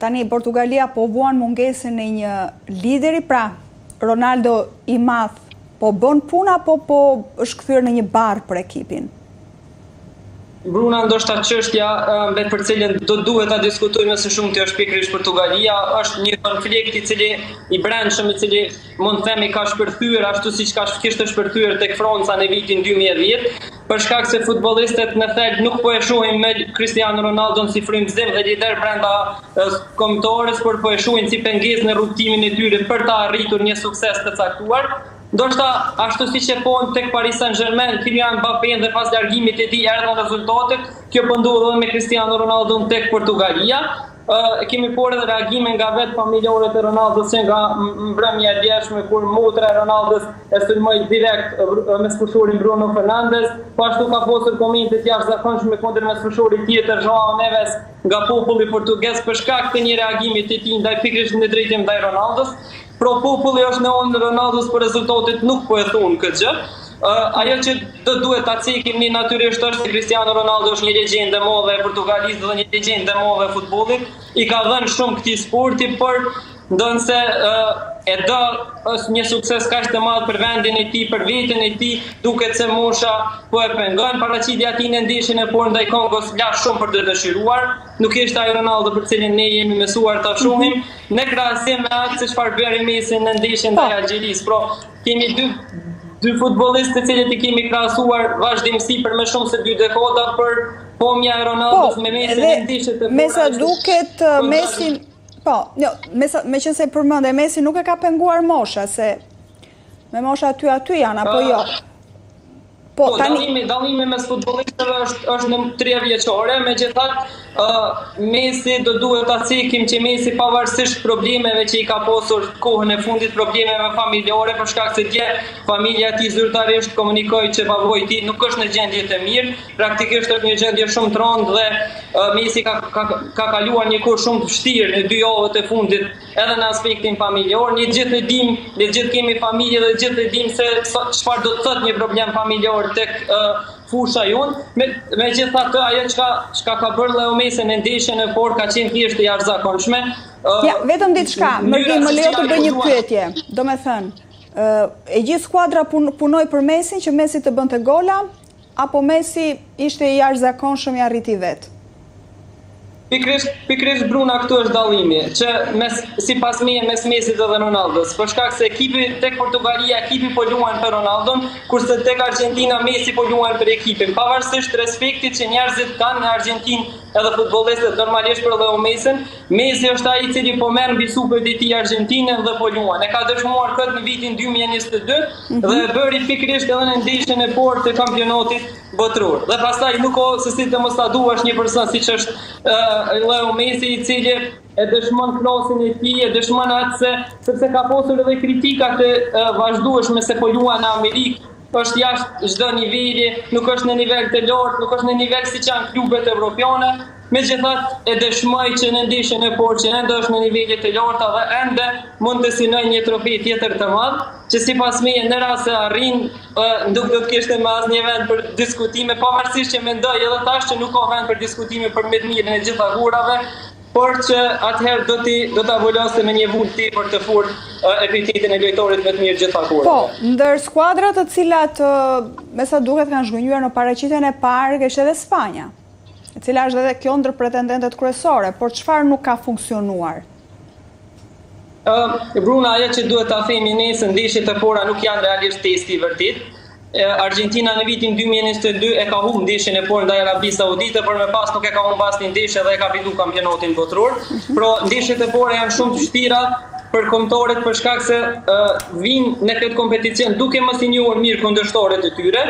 Tani, Portugalia po vuan mungesën e një lideri, pra Ronaldo i madh po bën puna, po është kthyer në një barë për ekipin? Bruna, ndoshta çështja për cilën do duhet ta diskutojmë së shumti është pikërisht Portugalia, është një konflikt i cili i brendshëm, i cili mund të themi ka shpërthyer ashtu siç kishte shpërthyer tek Franca në vitin 2010, për shkak se futbollistët në thelb nuk po e shohin me Cristiano Ronaldon si frymëzim dhe lider brenda kombëtores, por po e shohin si pengesë në rrugtimin e tyre për të arritur një sukses të caktuar. Ndoshta ashtu siç e po tek Paris Saint-Germain, Kylian Mbappé dhe pas largimit e tij erdhën rezultatet, kjo po ndodh me Cristiano Ronaldo tek Portugalia. Kemi por edhe reagime nga vetë familjarë të Ronaldos që nga mbrëmja e djeshme kur motra e Ronaldos e sulmoi direkt me sfushorin Bruno Fernandes, po ashtu ka posur komente të jashtëzakonshme kundër me sfushorit tjetër Joao Neves nga populli portugez për shkak të një reagimi të tij ndaj pikërisht në drejtim ndaj Ronaldos. Pro populli është në onë Ronaldos, për rezultatet nuk po e thonë këtë gjë. Ajo që do duhet ta cekim një natyrisht është se Cristiano Ronaldo është një legjendë e madhe e Portugalisë dhe një legjendë e madhe e futbollit. I ka dhënë shumë këtij sporti, por ndonse e do është një sukses kaq të madh për vendin e tij, për veten e tij, duket se mosha po e pengon. Paraqitja e tij në ndeshjen e por ndaj Kongos la shumë për të dëshiruar. Nuk ishte ai Ronaldo për cilin ne jemi mësuar ta shohim, në krahasim me atë se çfarë bëri Messi në ndeshjen ndaj Algjerisë. Pra, kemi dy futbollistë të cilët i kemi krahasuar vazhdimsi për më shumë se 2 dekada, për pomja e Ronaldos me Messi në ndeshjet e me sa duket Messi, meqense përmendë Messi nuk e ka penguar mosha, se me mosha aty janë apo jo. Po, dallimi mes futbollistëve është në 3 vjeçare, megjithatë Messi do duhet ta cekim që Messi pavarësisht problemeve që i ka pasur kohën e fundit, problemeve familjare, për shkak se dje familja e tij zyrtarisht komunikoi që babai i tij nuk është në gjendje të mirë, praktikisht është në një gjendje shumë të rëndë dhe Messi ka kaluar një kohë shumë të vështirë në 2 javët e fundit edhe në aspektin familjar. Ne gjithë kemi familje dhe gjithë e dim se çfarë do të thotë një problem familjar tek fusha jonë. Megjithatë, ajo çka ka bërë Leo Messi në ndeshjen e por ka qenë thjesht e jashtëzakonshme. Vetëm diçka, më lejo të bëj një pyetje. Domethënë, e gjithë skuadra punoi për Messi që Messi të bënte gola, apo Messi ishte i jashtëzakonshëm i arriti vetë? Pikërisht Bruna, këtu është dallimi, që sipas meje mes Messit dhe Ronaldos, për shkak se ekipi tek Portugalia ekipi po luajn për Ronaldon, kurse tek Argentina Messi po luajn për ekipin. Pavarësisht respektit që njerëzit kanë në Argentinë edhe futbollistët normalisht për Leo Messin, Messi është ai i cili po merr mbi supët e tij Argentinën dhe po luan. E ka dëshmuar këtë në vitin 2022 dhe e bëri pikërisht edhe në ndeshjen e por të kampionatit botror. Dhe pastaj nuk ka se si të mos ta duash një person siç është Leo Messi, i cili e dëshmon klasin e tij, e dëshmon atë sepse ka pasur edhe kritika të vazhdueshme se po luan në Amerikë, është jashtë çdo niveli, nuk është në nivel të lartë, nuk është në nivel siç janë klubet evropiane. Megjithatë e dëshmoj që në ndeshjen e por që ende është në nivele të larta dhe ende mund të synojë një trofi tjetër të madh, që sipas meje në rast se arrin nuk do të kishte më asnjë vend për diskutime, pavarësisht që mendoj edhe tash që nuk ka vend për diskutime për më të mirën e gjitha kurave, por që atëherë do ta volaste me një vull tepër të fortë epitetin e lojtarit më të mirë gjitha kurave. Po, ndër skuadrat të cilat me sa duket kanë zhgënjur në paraqitjen e parë është edhe Spanja, e cila është edhe kjo ndër pretendentet kryesore, por çfarë nuk ka funksionuar? Bruna, ajo që duhet ta themi ne se ndeshjet e pora nuk janë realisht testi i vërtet. Argentina në vitin 2022 e ka humbur ndeshjen e por ndaj Arabisë Saudite, por më pas nuk e ka humbur asnjë ndeshje dhe e ka fituar kampionatin botror. Pra ndeshjet e pora janë shumë të vështira për kombëtarët për shkak se vinë në këtë kompeticion duke mos i njohur mirë kundërshtarët e tyre.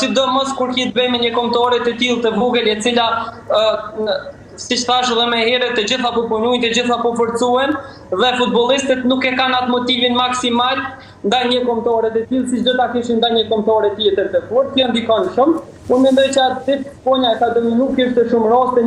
Sidomos kur ki të bëjmë me një kombëtare të tillë të vogël, e cila siç thash edhe më herët, të gjitha po punojnë, të gjitha po forcohen dhe futbollistët nuk e kanë atë motivin maksimal ndaj një kombëtare të tillë siç do ta kishin ndaj një kombëtare tjetër të fortë, që ndikon shumë. Unë mendoj që atë Sponja ka dominuar, kishte shumë raste